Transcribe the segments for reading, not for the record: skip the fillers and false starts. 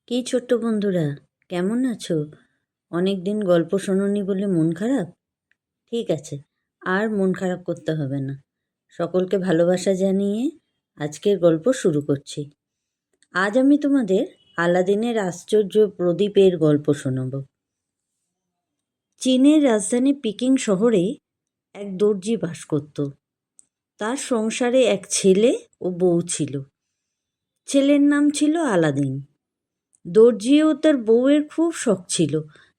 কি ছোট্ট বন্ধুরা, কেমন আছো? অনেক দিন গল্প শোনোনি বলে মন খারাপ? ঠিক আছে, আর মন খারাপ করতে হবে না। সকলকে ভালোবাসা জানিয়ে আজকের গল্প শুরু করছি। আজ আমি তোমাদের আলাদিনের আশ্চর্য প্রদীপের গল্প শোনাব। চীনের রাজধানী পিকিং শহরে এক দর্জি বাস করত। তার সংসারে এক ছেলে ও বউ ছিল। ছেলের নাম ছিল আলাদিন। দর্জি ও তার বউয়ের খুব শখ ছিল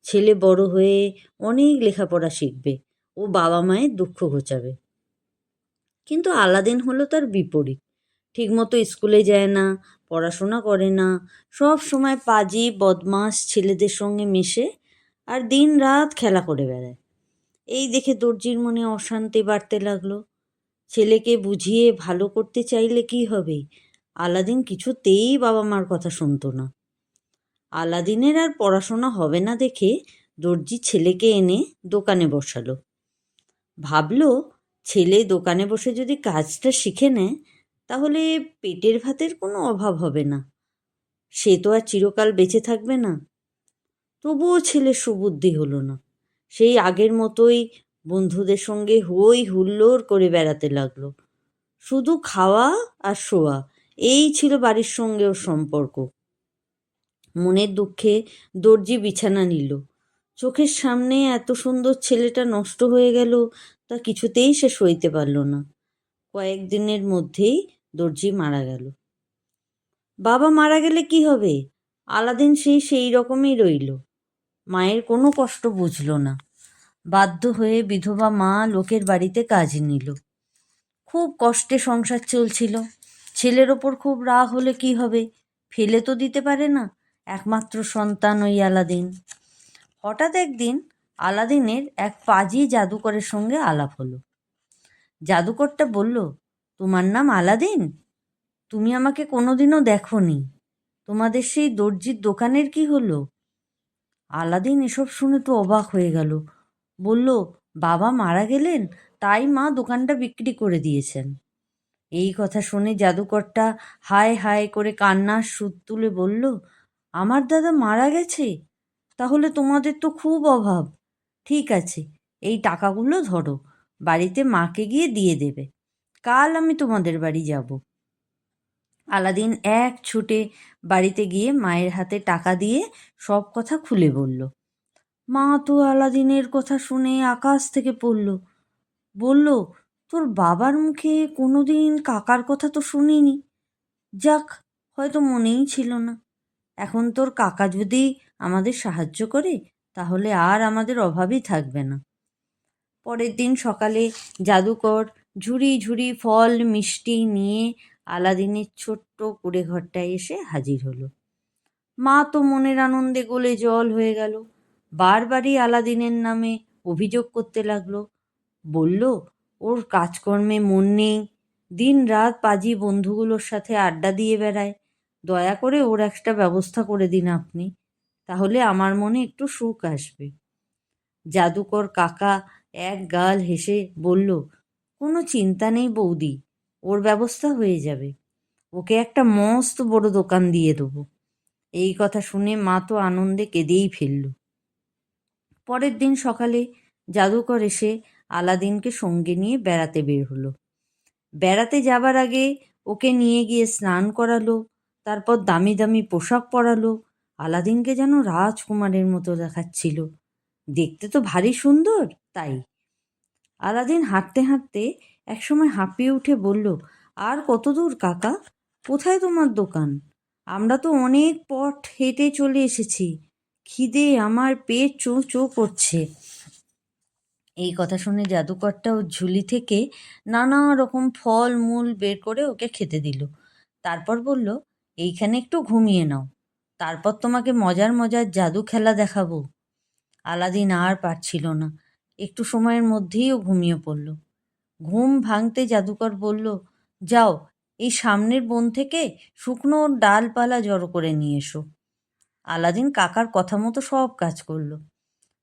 ছেলে বড় হয়ে অনেক লেখাপড়া শিখবে ও বাবা মায়ের দুঃখ ঘোচাবে। কিন্তু আলাদিন হলো তার বিপরীত। ঠিকমতো স্কুলে যায় না, পড়াশোনা করে না, সব সময় পাজি বদমাস ছেলেদের সঙ্গে মেশে আর দিন রাত খেলা করে বেড়ায়। এই দেখে দর্জির মনে অশান্তি বাড়তে লাগলো। ছেলেকে বুঝিয়ে ভালো করতে চাইলে কি হবে? আলাদিন কিছুতেই বাবা মার কথা শুনতো না। আলাদিনের আর পড়াশোনা হবে না দেখে দর্জি ছেলেকে এনে দোকানে বসালো। ভাবলো, ছেলে দোকানে বসে যদি কাজটা শিখে নেয় তাহলে পেটের ভাতের কোনো অভাব হবে না। সে তো আর চিরকাল বেঁচে থাকবে না। তবুও ছেলের সুবুদ্ধি হলো না। সেই আগের মতোই বন্ধুদের সঙ্গে হই হুল্লোড় করে বেড়াতে লাগলো। শুধু খাওয়া আর শোয়া, এই ছিল বাড়ির সঙ্গে ওর সম্পর্ক। মনের দুঃখে দর্জি বিছানা নিল। চোখের সামনে এত সুন্দর ছেলেটা নষ্ট হয়ে গেল, তা কিছুতেই সে সইতে পারল না। কয়েকদিনের মধ্যেই দর্জি মারা গেল। বাবা মারা গেলে কি হবে? আলাদিন সেই রকমই রইল। মায়ের কোনো কষ্ট বুঝল না। বাধ্য হয়ে বিধবা মা লোকের বাড়িতে কাজ নিল। খুব কষ্টে সংসার চলছিল। ছেলের ওপর খুব রাগ হলে কি হবে? ফেলে তো দিতে পারে না, একমাত্র সন্তান ওই আলাদিন। হঠাৎ একদিন আলাদিনের এক পাজি জাদুকরের সঙ্গে আলাপ হলো। জাদুকরটা বলল, তোমার নাম আলাদিন? তুমি আমাকে কোনোদিনও দেখোনি। তোমাদের সেই দর্জির দোকানের কি হলো? আলাদিন এসব শুনে তো অবাক হয়ে গেল। বলল, বাবা মারা গেলেন, তাই মা দোকানটা বিক্রি করে দিয়েছেন। এই কথা শুনে জাদুকরটা হায় হায় করে কান্নার সুর তুলে বলল, আমার দাদা মারা গেছে? তাহলে তোমাদের তো খুব অভাব। ঠিক আছে, এই টাকাগুলো ধরো, বাড়িতে মাকে গিয়ে দিয়ে দেবে। কাল আমি তোমাদের বাড়ি যাব। আলাদিন এক ছুটে বাড়িতে গিয়ে মায়ের হাতে টাকা দিয়ে সব কথা খুলে বলল। মা তো আলাদিনের কথা শুনে আকাশ থেকে পড়ল। বলল, তোর বাবার মুখে কোনোদিন কাকার কথা তো শুনিনি। যাক, হয়তো মনেই ছিল না। এখন তোর কাকা যদি আমাদের সাহায্য করে তাহলে আর আমাদের অভাবই থাকবে না। পরের দিন সকালে জাদুকর ঝুড়ি ঝুড়ি ফল মিষ্টি নিয়ে আলাদিনের ছোট্ট কুঁড়ে ঘরটায় এসে হাজির হলো। মা তো মনের আনন্দে গলে জল হয়ে গেল। বারবারই আলাদিনের নামে অভিযোগ করতে লাগলো। বলল, ওর কাজকর্মে মন নেই, দিন রাত পাজি বন্ধুগুলোর সাথে আড্ডা দিয়ে বেড়ায়। দয়া করে ওর একটা ব্যবস্থা করে দিন আপনি, তাহলে আমার মনে একটু সুখ আসবে। জাদুকর কাকা এক গাল হেসে বলল, কোনো চিন্তা নেই বৌদি, ওর ব্যবস্থা হয়ে যাবে। ওকে একটা মস্ত বড় দোকান দিয়ে দেবো। এই কথা শুনে মা তো আনন্দে কেঁদেই ফেলল। পরের দিন সকালে জাদুকর এসে আলাদিনকে সঙ্গে নিয়ে বেড়াতে বের হলো। বেড়াতে যাবার আগে ওকে নিয়ে গিয়ে স্নান করালো, তারপর দামি দামি পোশাক পরালো। আলাদিনকে যেন রাজকুমারের মতো দেখাচ্ছিল। দেখতে তো ভারী সুন্দর, তাই। আলাদিন হাঁটতে হাঁটতে একসময় হাঁপিয়ে উঠে বলল, আর কত দূর কাকা? কোথায় তোমার দোকান? আমরা তো অনেক পথ হেঁটে চলে এসেছি। খিদে আমার পেট চো চো করছে। এই কথা শুনে জাদুকরটা ওর ঝুলি থেকে নানা রকম ফল মূল বের করে ওকে খেতে দিল। তারপর বলল, এইখানে একটু ঘুমিয়ে নাও, তারপর তোমাকে মজার মজার জাদু খেলা দেখাবো। আলাদিন আর পারছিল না। একটু সময়ের মধ্যেই ও ঘুমিয়ে পড়ল। ঘুম ভাঙতে জাদুকর বলল, যাও, এই সামনের বন থেকে শুকনো ডালপালা জড়ো করে নিয়ে এসো। আলাদিন কাকার কথা মতো সব কাজ করলো।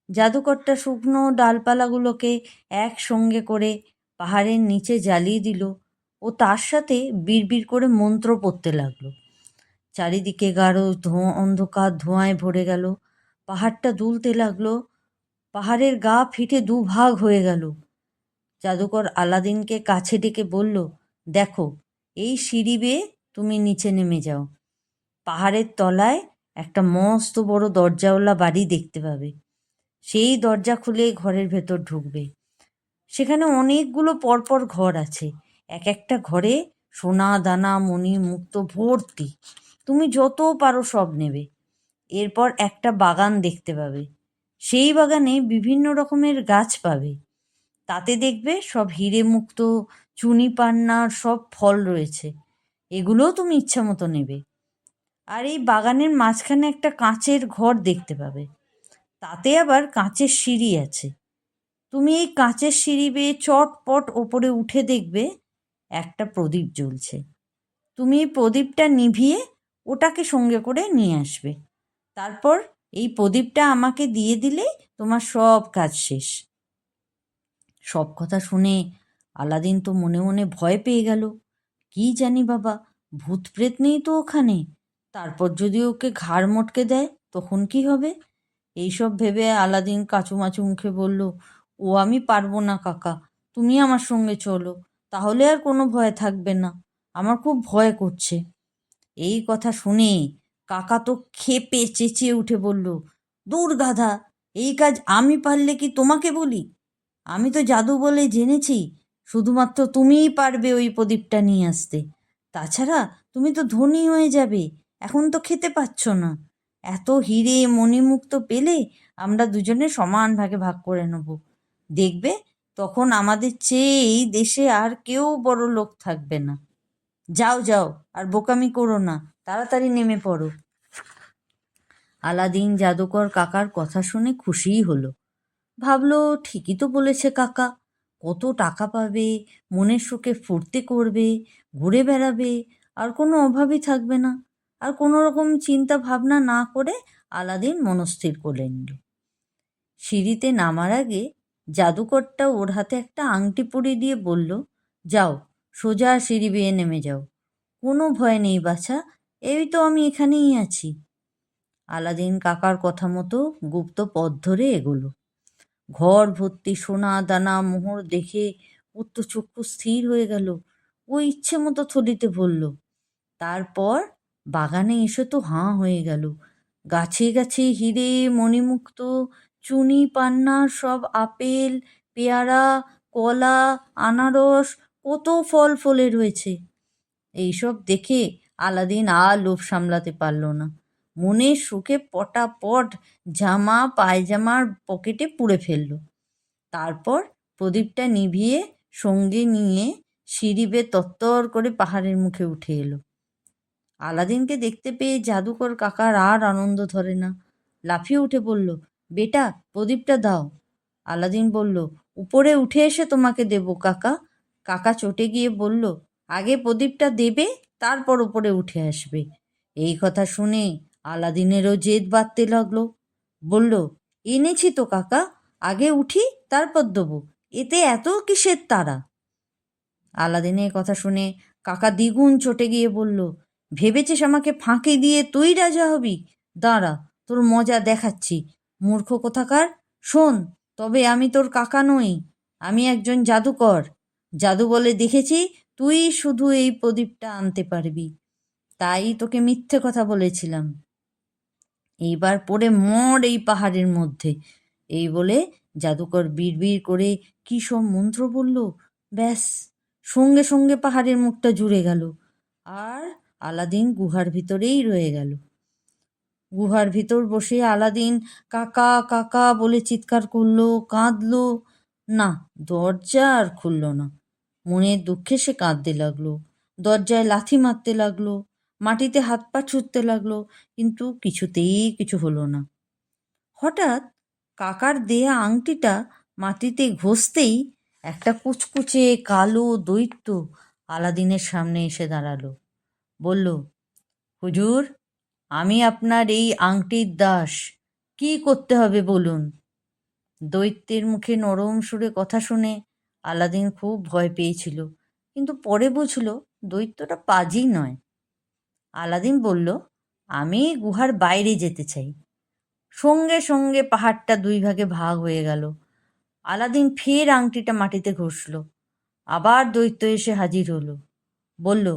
জাদুকরটা শুকনো ডালপালাগুলোকে একসঙ্গে করে পাহাড়ের নিচে জ্বালিয়ে দিল ও তার সাথে বিড়বিড় করে মন্ত্র পড়তে লাগলো। চারিদিকে গাঢ় অন্ধকার ধোঁয়ায় ভরে গেল। পাহাড়টা দুলতে লাগলো। পাহাড়ের গা ফেটে দুভাগ হয়ে গেল। জাদুকর আলাদিনকে কাছে ডেকে বলল, দেখো, এই সিঁড়ি বেয়ে তুমি নিচে নেমে যাও। পাহাড়ের তলায় একটা মস্ত বড় দরজাওয়ালা বাড়ি দেখতে পাবে। সেই দরজা খুলে ঘরের ভেতর ঢুকবে। সেখানে অনেকগুলো পরপর ঘর আছে। এক একটা ঘরে সোনা দানা মণি মুক্তো ভর্তি। তুমি যত পারো সব নেবে। এরপর একটা বাগান দেখতে পাবে। সেই বাগানে বিভিন্ন রকমের গাছ পাবে। তাতে দেখবে সব হিরে মুক্ত চুনি পান্নার সব ফল রয়েছে। এগুলোও তুমি ইচ্ছা মতো নেবে। আর এই বাগানের মাঝখানে একটা কাঁচের ঘর দেখতে পাবে। তাতে আবার কাঁচের সিঁড়ি আছে। তুমি এই কাঁচের সিঁড়ি বেয়ে চটপট ওপরে উঠে দেখবে একটা প্রদীপ জ্বলছে। তুমি এই প্রদীপটা নিভিয়ে ওটাকে সঙ্গে করে নিয়ে আসবে। তারপর এই প্রদীপটা আমাকে দিয়ে দিলে তোমার সব কাজ শেষ। সব কথা শুনে আলাদিন তো মনে মনে ভয় পেয়ে গেল। কি জানি বাবা, ভূত প্রেত নেই তো ওখানে। তারপর যদি ওকে ঘাড় মটকে দেয় তখন কি হবে? এইসব ভেবে আলাদিন কাঁচুমাচু মুখে বলল, ও আমি পারবো না কাকা, তুমি আমার সঙ্গে চলো, তাহলে আর কোনো ভয় থাকবে না। আমার খুব ভয় করছে। এই কথা শুনে কাকা তো ক্ষেপে চেঁচিয়ে উঠে বলল, দূর গাধা, এই কাজ আমি পারলে কি তোমাকে বলি? আমি তো জাদু বলে জেনেছি শুধুমাত্র তুমিই পারবে ওই প্রদীপটা নিয়ে আসতে। তাছাড়া তুমি তো ধনী হয়ে যাবে, এখন তো খেতে পাচ্ছ না। এত হিরে মণিমুক্ত পেলে আমরা দুজনে সমান ভাগে ভাগ করে নেব। দেখবে তখন আমাদের চেয়ে এই দেশে আর কেউ বড় লোক থাকবে না। যাও যাও, আর বোকামি করো না, তাড়াতাড়ি নেমে পড়ো। আলাদিন জাদুকর কাকার কথা শুনে খুশিই হলো। ভাবলো, ঠিকই তো বলেছে কাকা, কত টাকা পাবে, মনের সুখে ফুর্তি করবে, ঘুরে বেড়াবে, আর কোনো অভাবই থাকবে না। আর কোনো রকম চিন্তা ভাবনা না করে আলাদিন মনস্থির করে নিল। সিঁড়িতে নামার আগে জাদুকরটা ওর হাতে একটা আংটি পরিয়ে দিয়ে বলল, যাও, সোজা সিঁড়ি বেয়ে নেমে যাও। কোনো ভয় নেই বাছা, এই তো আমি এখানেই আছি। আলাদিন কাকার কথা মতো গুপ্ত পথ ধরে এগোলো। ঘর ভর্তি সোনা দানা মোহর দেখে ওর তো চক্ষু স্থির হয়ে গেল। ও ইচ্ছে মতো থলিতে ভরল। তারপর বাগানে এসে তো হাঁ হয়ে গেল। গাছে গাছে হিরে মণিমুক্ত চুনি পান্নার সব আপেল, পেয়ারা, কলা, আনারস, কত ফল ফলে রয়েছে। এইসব দেখে আলাদিন আর লোভ সামলাতে পারল না। মনের সুখে পটাপট জামা পায়জামার পকেটে পুরে ফেলল। তারপর প্রদীপটা নিভিয়ে সঙ্গে নিয়ে সিঁড়ি বেয়ে তত্তর করে পাহাড়ের মুখে উঠে এলো। আলাদিনকে দেখতে পেয়ে জাদুকর কাকার আর আনন্দ ধরে না। লাফিয়ে উঠে বলল, বেটা, প্রদীপটা দাও। আলাদিন বলল, উপরে উঠে এসে তোমাকে দেব কাকা। কাকা চটে গিয়ে বলল, আগে প্রদীপটা দেবে, তারপর উপরে উঠে আসবে। এই কথা শুনে আলাদিনেরও জেদ বাড়তে লাগলো। বলল, এনেছি তো কাকা, আগে উঠি তারপর দেবো, এতে এত কিসের তাড়া? আলাদিনের কথা শুনে কাকা দ্বিগুণ চটে গিয়ে বলল, ভেবেছিস আমাকে ফাঁকি দিয়ে তুই রাজা হবি? দাঁড়া, তোর মজা দেখাচ্ছি, মূর্খ কোথাকার। শোন, তবে আমি তোর কাকা নই, আমি একজন জাদুকর। জাদু বলে দেখেছি তুই শুধু এই প্রদীপটা আনতে পারবি, তাই তোকে মিথ্যে কথা বলেছিলাম। এইবার পড়ে মর এই পাহাড়ের মধ্যে। এই বলে জাদুকর বিড়বিড় করে কী সব মন্ত্র বলল। ব্যাস, সঙ্গে সঙ্গে পাহাড়ের মুখটা জুড়ে গেল, আর আলাদিন গুহার ভিতরেই রয়ে গেল। গুহার ভিতর বসে আলাদিন কাকা কাকা বলে চিৎকার করলো, কাঁদলো। না, দরজা আর খুলল না। মনের দুঃখে সে কাঁদতে লাগলো, দরজায় লাথি মারতে লাগলো, মাটিতে হাত পা ছুঁড়তে লাগলো, কিন্তু কিছুতেই কিছু হলো না। হঠাৎ কাকার দেয়া আংটিটা মাটিতে ঘষতেই একটা কুচকুচে কালো দৈত্য আলাদিনের সামনে এসে দাঁড়ালো। বলল, হুজুর, আমি আপনার এই আংটির দাস, কি করতে হবে বলুন। দৈত্যের মুখে নরম সুরে কথা শুনে আলাদিন খুব ভয় পেয়েছিল, কিন্তু পরে বুঝল দৈত্যটা পাজি নয়। আলাদিন বলল, আমি গুহার বাইরে যেতে চাই। সঙ্গে সঙ্গে পাহাড়টা দুই ভাগে ভাগ হয়ে গেল। আলাদিন ফের আংটিটা মাটিতে ঘষল। আবার দৈত্য এসে হাজির হলো। বলল,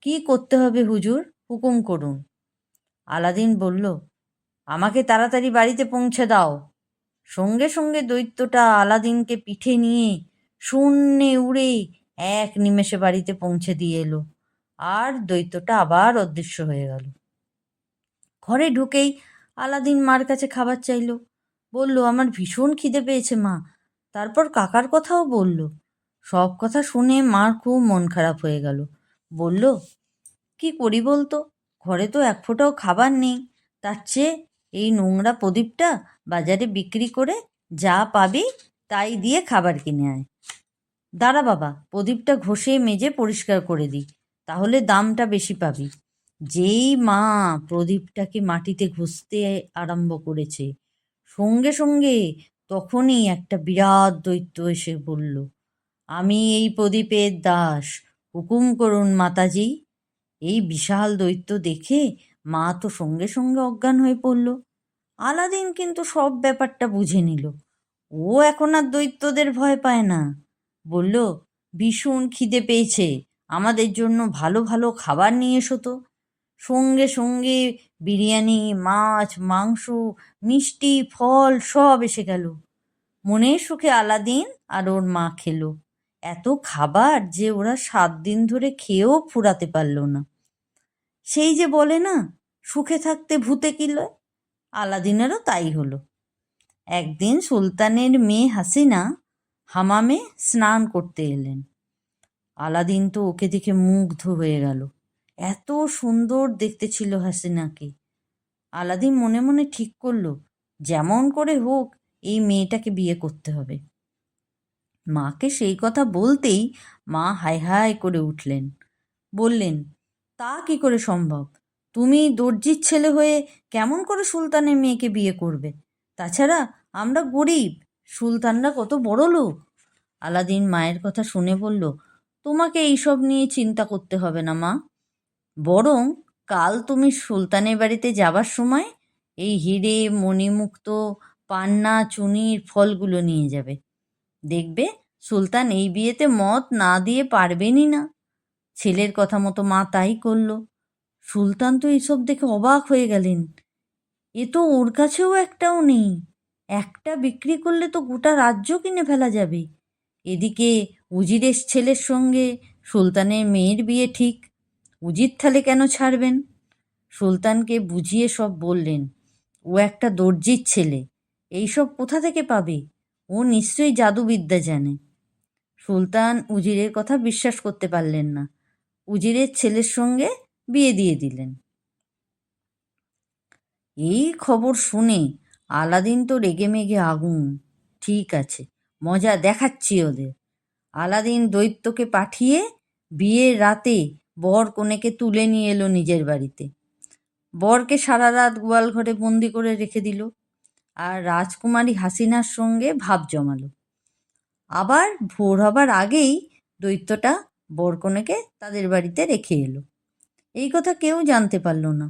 কি করতে হবে হুজুর, হুকুম করুন। আলাদিন বলল, আমাকে তাড়াতাড়ি বাড়িতে পৌঁছে দাও। সঙ্গে সঙ্গে দৈত্যটা আলাদিনকে পিঠে নিয়ে শূন্যে উড়ে এক নিমেষে বাড়িতে পৌঁছে দিয়ে এলো। আর দৈত্যটা আবার অদৃশ্য হয়ে গেল। ঘরে ঢুকেই আলাদিন মার কাছে খাবার চাইল। বলল, আমার ভীষণ খিদে পেয়েছে মা। তারপর কাকার কথাও বলল। সব কথা শুনে মার খুব মন খারাপ হয়ে গেল। বলল, কি করি বলতো, ঘরে তো এক ফোঁটাও খাবার নেই। তার চেয়ে এই নোংরা প্রদীপটা বাজারে বিক্রি করে যা পাবি তাই দিয়ে খাবার কিনে আয়। দাঁড়া বাবা, প্রদীপটা ঘষে মেজে পরিষ্কার করে দিই, তাহলে দামটা বেশি পাবি। যেই মা প্রদীপটাকে মাটিতে ঘষতে আরম্ভ করেছে, সঙ্গে সঙ্গে তখনই একটা বিরাট দৈত্য এসে বলল, আমি এই প্রদীপের দাস, হুকুম করুন মাতাজি। এই বিশাল দৈত্য দেখে মা তো সঙ্গে সঙ্গে অজ্ঞান হয়ে পড়ল। আলাদিন কিন্তু সব ব্যাপারটা বুঝে নিল। ও এখন আর দৈত্যদের ভয় পায় না। বলল, ভীষণ খিদে পেয়েছে, আমাদের জন্য ভালো ভালো খাবার নিয়ে এসো তো। সঙ্গে সঙ্গে বিরিয়ানি, মাছ, মাংস, মিষ্টি, ফল সব এসে গেল। মনের সুখে আলাদিন আর ওর মা খেলো এত খাবার যে ওরা 7 দিন ধরে খেয়েও ফুরাতে পারল না। সেই যে বলে না, সুখে থাকতে ভূতে কিলয়, আলাদিনেরও তাই হলো। একদিন সুলতানের মেয়ে হাসিনা হামামে স্নান করতে এলেন। আলাদিন তো ওকে দেখে মুগ্ধ হয়ে গেল। এত সুন্দর দেখতে ছিল হাসিনাকে। আলাদিন মনে মনে ঠিক করলো, যেমন করে হোক এই মেয়েটাকে বিয়ে করতে হবে। মাকে সেই কথা বলতেই মা হায় হায় করে উঠলেন। বললেন, তা কি করে সম্ভব? তুমি দর্জির ছেলে হয়ে কেমন করে সুলতানের মেয়েকে বিয়ে করবে? তাছাড়া আমরা গরিব, সুলতানরা কত বড় লোক। আলাদিন মায়ের কথা শুনে বলল, তোমাকে এইসব নিয়ে চিন্তা করতে হবে না মা। বরং কাল তুমি সুলতানের বাড়িতে যাবার সময় এই হিরে মণিমুক্ত পান্না চুনির ফলগুলো নিয়ে যাবে। দেখবে সুলতান এই বিয়েতে মত না দিয়ে পারবেনই না। ছেলের কথা মতো মা তাই করল। সুলতান তো এসব দেখে অবাক হয়ে গেলেন। এ তো ওর কাছেও একটাও নেই। একটা বিক্রি করলে তো গোটা রাজ্য কিনে ফেলা যাবে। এদিকে উজিরের ছেলের সঙ্গে সুলতানের মেয়ের বিয়ে ঠিক। উজির তাহলে কেন ছাড়বেন? সুলতানকে বুঝিয়ে সব বললেন, ও একটা দর্জির ছেলে, এইসব কোথা থেকে পাবে? ও নিশ্চয়ই জাদুবিদ্যা জানে। সুলতান উজিরের কথা বিশ্বাস করতে পারলেন না। উজিরের ছেলের সঙ্গে বিয়ে দিয়ে দিলেন। এই খবর শুনে আলাদিন তো রেগে মেগে আগুন। ঠিক আছে, মজা দেখাচ্ছি ওদের। আলাদিন দৈত্যকে পাঠিয়ে বিয়ের রাতে বর কনেকে তুলে নিয়ে এলো নিজের বাড়িতে। বরকে সারা রাত গোয়াল ঘরে বন্দি করে রেখে দিল, আর রাজকুমারী হাসিনার সঙ্গে ভাব জমালো। আবার ভোর হবার আগেই দৈত্যটা বরকনেকে তাদের বাড়িতে রেখে এলো। এই কথা কেউ জানতে পারল না।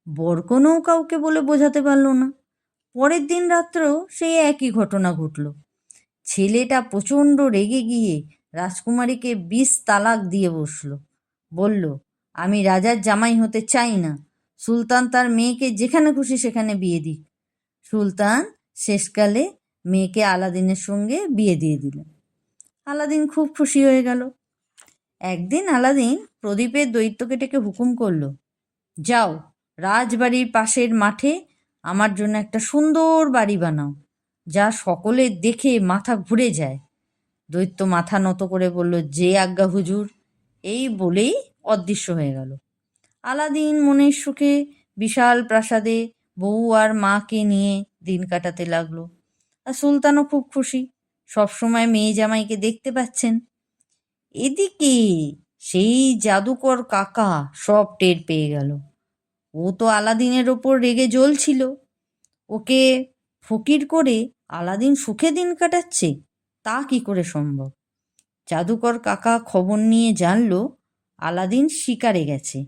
বরকনেও কাউকে বলে বোঝাতে পারল না। পরের দিন রাত্রেও সেই একই ঘটনা ঘটল। ছেলেটা প্রচণ্ড রেগে গিয়ে রাজকুমারীকে 20 তালাক দিয়ে বসল। বলল, আমি রাজার জামাই হতে চাই না। সুলতান তার মেয়েকে যেখানে খুশি সেখানে বিয়ে দিক। সুলতান শেষকালে মেয়েকে আলাদিনের সঙ্গে বিয়ে দিয়ে দিলেন। আলাদিন খুব খুশি হয়ে গেল। একদিন আলাদিন প্রদীপের দৈত্যকে ডেকে হুকুম করল, যাও রাজবাড়ির পাশের মাঠে আমার জন্য একটা সুন্দর বাড়ি বানাও, যা সকলের দেখে মাথা ঘুরে যায়। দৈত্য মাথা নত করে বলল, যে আজ্ঞা হুজুর। এই বলেই অদৃশ্য হয়ে গেল। আলাদিন মনের সুখে বিশাল প্রাসাদে বউ আর মাকে নিয়ে দিন কাটাতে লাগলো। আর সুলতানও খুব খুশি, সবসময় মেয়ে জামাইকে দেখতে পাচ্ছেন। এদিকে সেই জাদুকর কাকা সব টের পেয়ে গেল। ও তো আলাদিনের ওপর রেগে জ্বলছিল। ওকে ফকির করে আলাদিন সুখে দিন কাটাচ্ছে, তা কি করে সম্ভব? জাদুকর কাকা খবর নিয়ে জানলো আলাদিন শিকারে গেছে,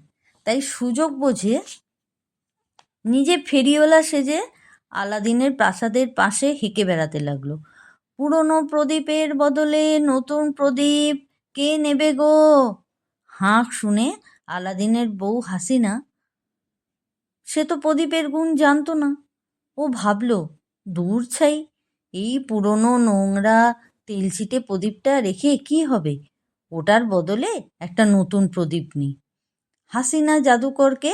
তাই সুযোগ বুঝে নিজে ফেরিওয়ালা সেজে আলাদিনের প্রাসাদের পাশে হেঁকে বেড়াতে লাগলো। পুরনো প্রদীপের বদলে নতুন প্রদীপ কে নেবে গো? হাঁক শুনে আলাদিনের বউ হাসিনা, সে তো প্রদীপের গুণ জানতো না। ও ভাবল, দূর ছাই, এই পুরনো নোংরা তেলচিটে প্রদীপটা রেখে কি হবে, ওটার বদলে একটা নতুন প্রদীপ নিই। হাসিনা জাদুকরকে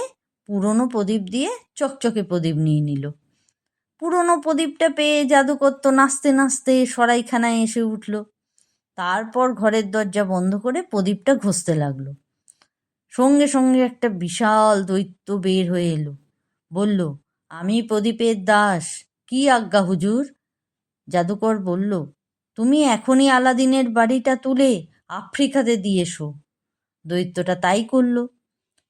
পুরনো প্রদীপ দিয়ে চকচকে প্রদীপ নিয়ে নিল। পুরনো প্রদীপটা পেয়ে জাদুকর তো নাচতে নাচতে সরাইখানায় এসে উঠল। তারপর ঘরের দরজা বন্ধ করে প্রদীপটা ঘষতে লাগলো। সঙ্গে সঙ্গে একটা বিশাল দৈত্য বের হয়ে এলো। বলল, আমি প্রদীপের দাস, কি আজ্ঞা হুজুর? জাদুকর বলল, তুমি এখনই আলাদিনের বাড়িটা তুলে আফ্রিকাতে দিয়ে এসো। দৈত্যটা তাই করল।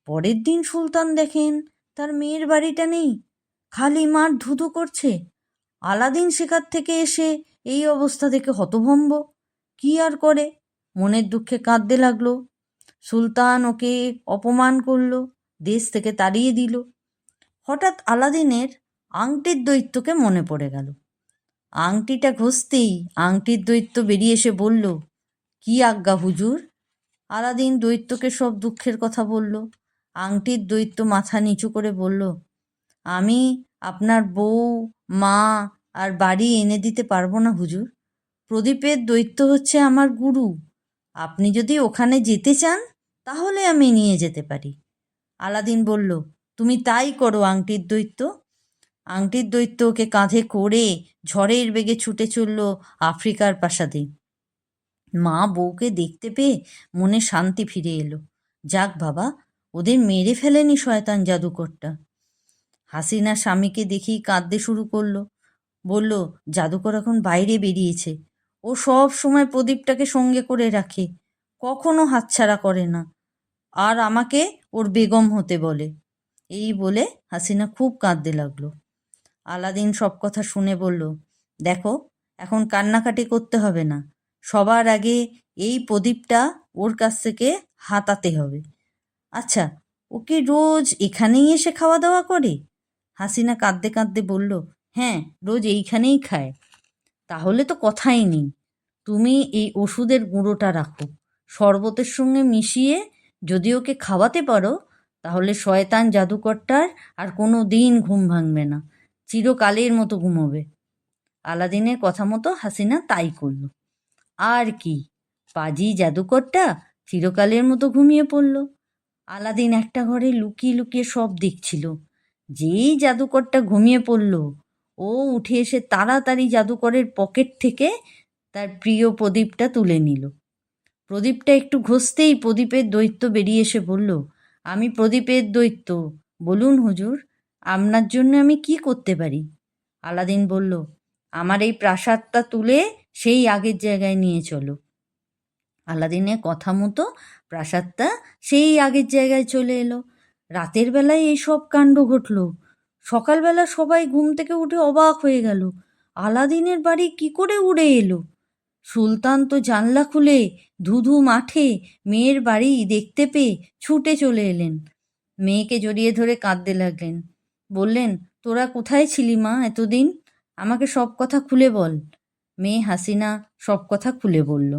পরের দিন সুলতান দেখেন তার মেয়ের বাড়িটা নেই, খালি মাঠ ধুধু করছে। আলাদিন সেখান থেকে এসে এই অবস্থা দেখে হতভম্ব। কি আর করে, মনের দুঃখে কাঁদতে লাগলো। সুলতান ওকে অপমান করলো, দেশ থেকে তাড়িয়ে দিল। হঠাৎ আলাদিনের আংটির দৈত্যকে মনে পড়ে গেল। আংটিটা ঘষতেই আংটির দৈত্য বেরিয়ে এসে বলল, কি আজ্ঞা হুজুর? আলাদিন দৈত্যকে সব দুঃখের কথা বলল। আংটির দৈত্য মাথা নিচু করে বলল, আমি আপনার বউ, মা আর বাড়ি এনে দিতে পারবো না হুজুর। প্রদীপের দৈত্য হচ্ছে আমার গুরু। আপনি যদি ওখানে যেতে চান তাহলে আমি নিয়ে যেতে পারি। আলাদিন বলল, তুমি তাই করো আংটির দৈত্য। আংটির দৈত্য ওকে কাঁধে করে ঝড়ের বেগে ছুটে চলল আফ্রিকার প্রাসাদে। মা বউকে দেখতে পেয়ে মনে শান্তি ফিরে এলো। যাক বাবা, ওদের মেরে ফেলেনি শয়তান জাদুকরটা। হাসিনা স্বামীকে দেখেই কাঁদতে শুরু করলো। বলল, জাদুকর এখন বাইরে বেরিয়েছে। ও সব সময় প্রদীপটাকে সঙ্গে করে রাখে, কখনো হাতছাড়া করে না, আর আমাকে ওর বেগম হতে বলে। এই বলে হাসিনা খুব কাঁদতে লাগলো। আলাদিন সব কথা শুনে বলল, দেখো, এখন কান্নাকাটি করতে হবে না। সবার আগে এই প্রদীপটা ওর কাছ থেকে হাতাতে হবে। আচ্ছা, ও কি রোজ এখানেই এসে খাওয়া দাওয়া করে? হাসিনা কাঁদতে কাঁদতে বলল, হ্যাঁ, রোজ এইখানেই খায়। তাহলে তো কথাই নেই। তুমি এই ওষুধের গুঁড়োটা রাখো, শরবতের সঙ্গে মিশিয়ে যদি ওকে খাওয়াতে পারো তাহলে শয়তান জাদুকরটার আর কোনো দিন ঘুম ভাঙবে না, চিরকালের মতো ঘুমোবে। আলাদিনের কথা মতো হাসিনা তাই করল। আর কি, পাজি জাদুকরটা চিরকালের মতো ঘুমিয়ে পড়ল। আলাদিন একটা ঘরে লুকিয়ে লুকিয়ে সব দেখছিল। যেই জাদুকরটা ঘুমিয়ে পড়ল, ও উঠে এসে তাড়াতাড়ি জাদুকরের পকেট থেকে তার প্রিয় প্রদীপটা তুলে নিল। প্রদীপটা একটু ঘষতেই প্রদীপের দৈত্য বেরিয়ে এসে বলল, আমি প্রদীপের দৈত্য, বলুন হুজুর, আপনার জন্য আমি কি করতে পারি? আলাদিন বলল, আমার এই প্রাসাদটা তুলে সেই আগের জায়গায় নিয়ে চলো। আলাদিনের কথা মতো প্রাসাদটা সেই আগের জায়গায় চলে এলো। রাতের বেলায় এই সব কাণ্ড ঘটল। সকালবেলা সবাই ঘুম থেকে উঠে অবাক হয়ে গেল, আলাদিনের বাড়ি কি করে উড়ে এলো? সুলতান তো জানলা খুলে ধুধু মাঠে মেয়ের বাড়ি দেখতে পেয়ে ছুটে চলে এলেন। মেয়েকে জড়িয়ে ধরে কাঁদতে লাগলেন। বললেন, তোরা কোথায় ছিলি মা এতদিন? আমাকে সব কথা খুলে বল। মেয়ে হাসিনা সব কথা খুলে বলল।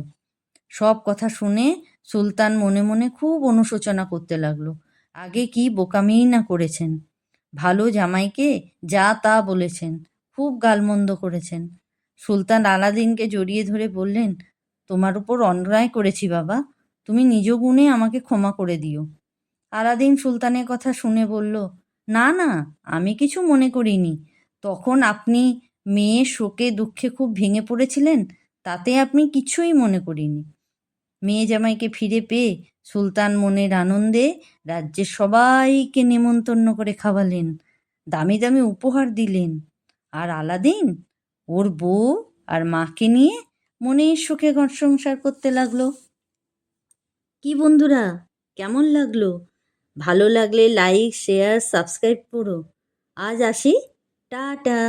সব কথা শুনে সুলতান মনে মনে খুব অনুশোচনা করতে লাগলো। আগে কি বোকামিই না করেছেন, ভালো জামাইকে যা তা বলেছেন, খুব গালমন্দ করেছেন। সুলতান আলাদিনকে জড়িয়ে ধরে বললেন, তোমার উপর অন্যায় করেছি বাবা, তুমি নিজ গুণে আমাকে ক্ষমা করে দিও। আলাদিন সুলতানের কথা শুনে বলল, না না, আমি কিছু মনে করিনি। তখন আপনি মেয়ের শোকে দুঃখে খুব ভেঙে পড়েছিলেন, তাতে আপনি কিছুই মনে করিনি। মেয়ে জামাইকে ফিরে পেয়ে সুলতান মনের আনন্দে রাজ্যের সবাইকে নেমন্তন্ন করে খাওয়ালেন, দামি দামি উপহার দিলেন। আর আলাদিন ওর বউ আর মাকে নিয়ে মনের সুখে ঘর সংসার করতে লাগলো। কি বন্ধুরা, কেমন লাগলো? ভালো লাগলে লাইক, শেয়ার, সাবস্ক্রাইব করো। আজ আসি, টাটা।